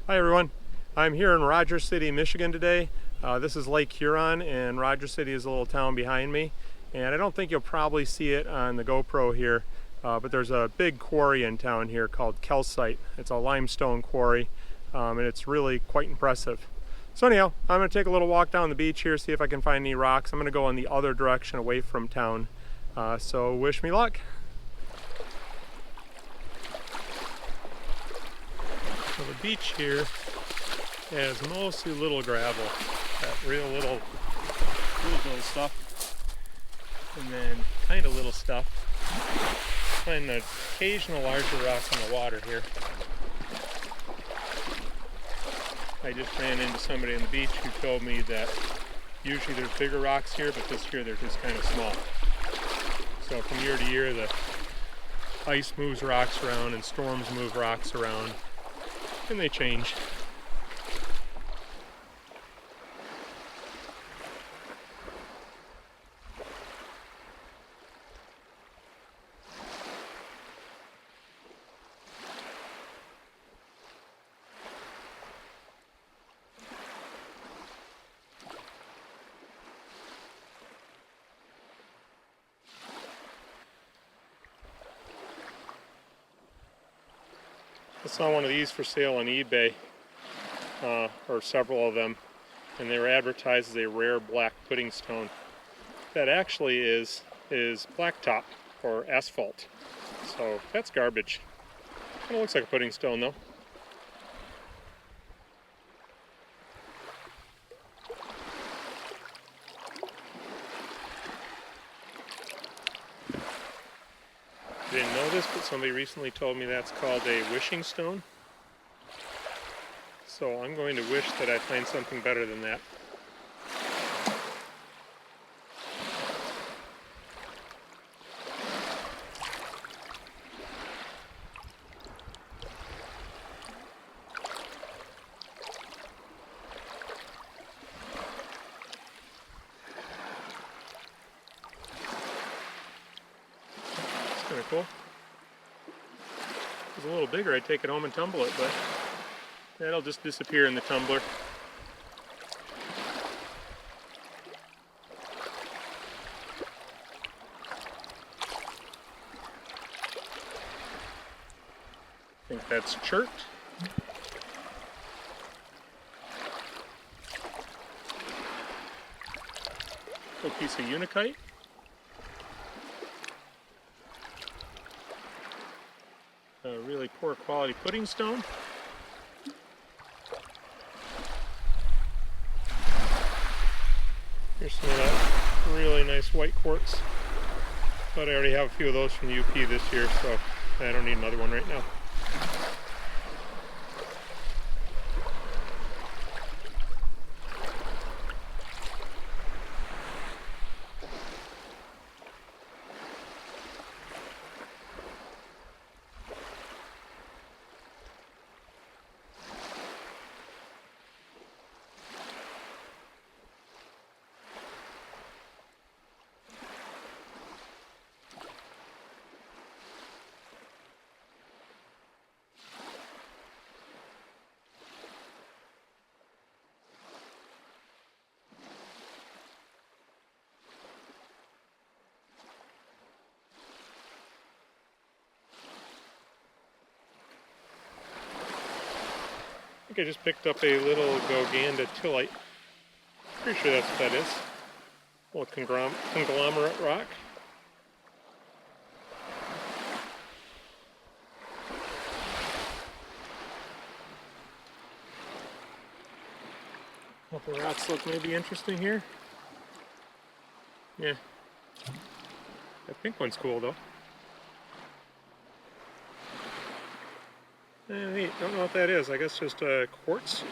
Hi everyone, I'm here in Rogers City, Michigan today. This is Lake Huron and Rogers City is a little town behind me. And I don't think you'll probably see it on the GoPro here, but there's a big quarry in town here called calcite. It's a limestone quarry and it's really quite impressive. So anyhow, I'm going to take a little walk down the beach here, see if I can find any rocks. I'm going to go in the other direction away from town. So wish me luck. So the beach here has mostly little gravel, that real little stuff, and then kind of little stuff. Find an occasional larger rock in the water here. I just ran into somebody on the beach who told me that usually there's bigger rocks here, but this year they're just kind of small. So from year to year the ice moves rocks around and storms move rocks around. And they change. I saw one of these for sale on eBay, or several of them, and they were advertised as a rare black pudding stone. That actually is blacktop or asphalt, so that's garbage. Kind of looks like a pudding stone though. I didn't know this, but somebody recently told me that's called a wishing stone. So I'm going to wish that I find something better than that. Kind of cool. If it was a little bigger, I'd take it home and tumble it, but that'll just disappear in the tumbler. I think that's chert. Little piece of unakite. A really poor quality pudding stone. Here's some of that really nice white quartz. But I already have a few of those from UP this year, so I don't need another one right now. I think I just picked up a little Goganda tillite. Pretty sure that's what that is. A little conglomerate rock. Couple rocks look maybe interesting here. Yeah. That pink one's cool though. Neat. Don't know what that is. I guess just quartz.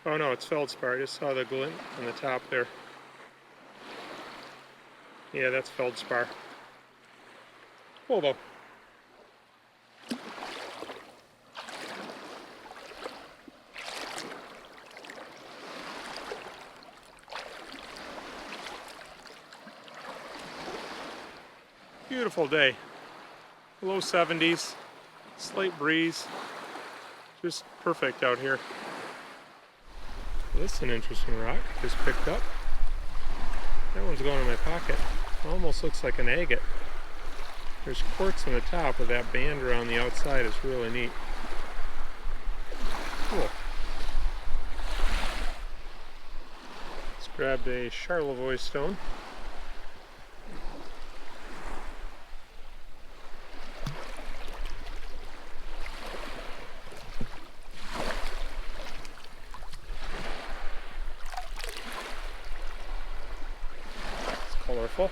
Oh no, it's feldspar. I just saw the glint on the top there. Yeah, that's feldspar. Cool though. Beautiful day. Low 70s, slight breeze. Just perfect out here. This is an interesting rock, just picked up. That one's going in my pocket. Almost looks like an agate. There's quartz on the top with that band around the outside. It's really neat. Cool. Let's grab a Charlevoix stone. Colorful.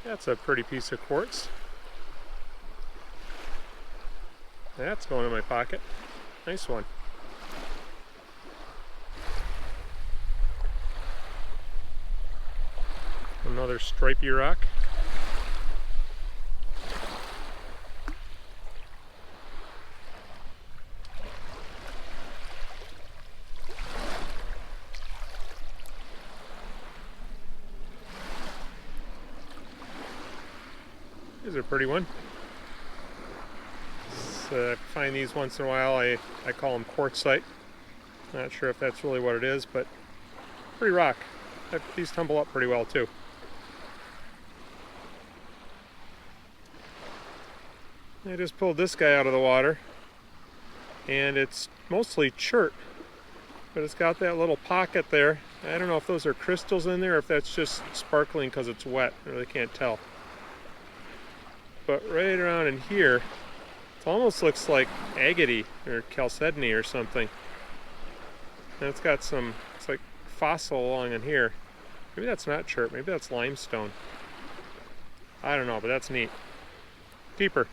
That's a pretty piece of quartz. That's going in my pocket. Nice one. Another stripy rock. Here's a pretty one. I find these once in a while. I call them quartzite. Not sure if that's really what it is, but pretty rock. These tumble up pretty well too. I just pulled this guy out of the water, and it's mostly chert, but it's got that little pocket there. I don't know if those are crystals in there or if that's just sparkling because it's wet. I really can't tell. But right around in here, it almost looks like agate or chalcedony or something. And it's got some, it's like fossil along in here. Maybe that's not chert, maybe that's limestone. I don't know, but that's neat. Deeper.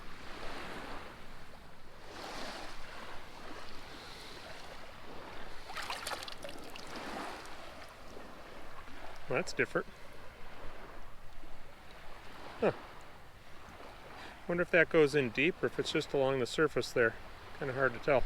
Well, that's different. Huh. Wonder if that goes in deep or if it's just along the surface there. Kind of hard to tell.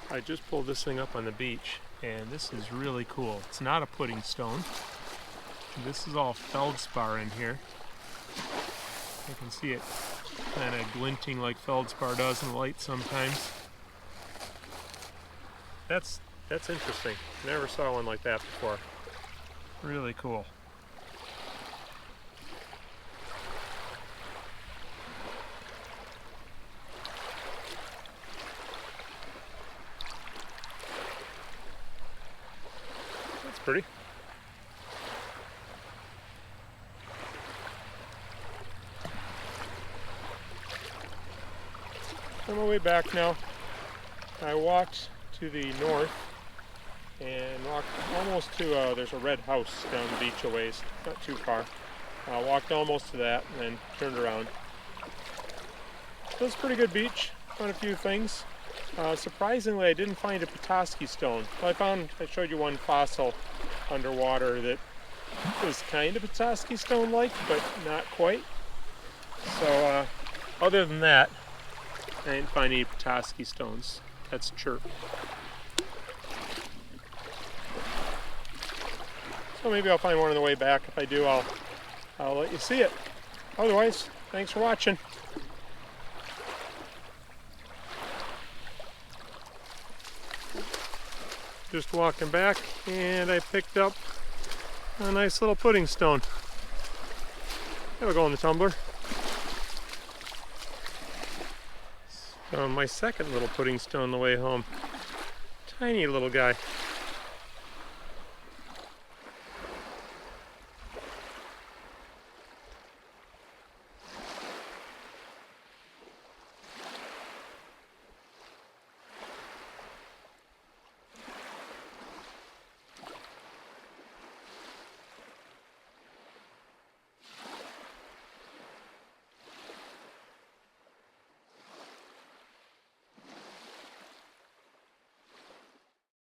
I just pulled this thing up on the beach, and this is really cool. It's not a pudding stone. This is all feldspar in here. I can see it kind of glinting like feldspar does in light sometimes. That's interesting. Never saw one like that before. Really cool. pretty. On my way back now, I walked to the north and walked almost to, there's a red house down the beach a ways, not too far. Walked almost to that and then turned around. So it's a pretty good beach, found a few things. Surprisingly, I didn't find a Petoskey stone. Well, I showed you one fossil underwater that was kind of Petoskey stone-like, but not quite. So other than that, I didn't find any Petoskey stones. That's chirp. So maybe I'll find one on the way back. If I do, I'll let you see it. Otherwise, thanks for watching. Just walking back, and I picked up a nice little pudding stone. That'll go in the tumbler. So my second little pudding stone on the way home. Tiny little guy.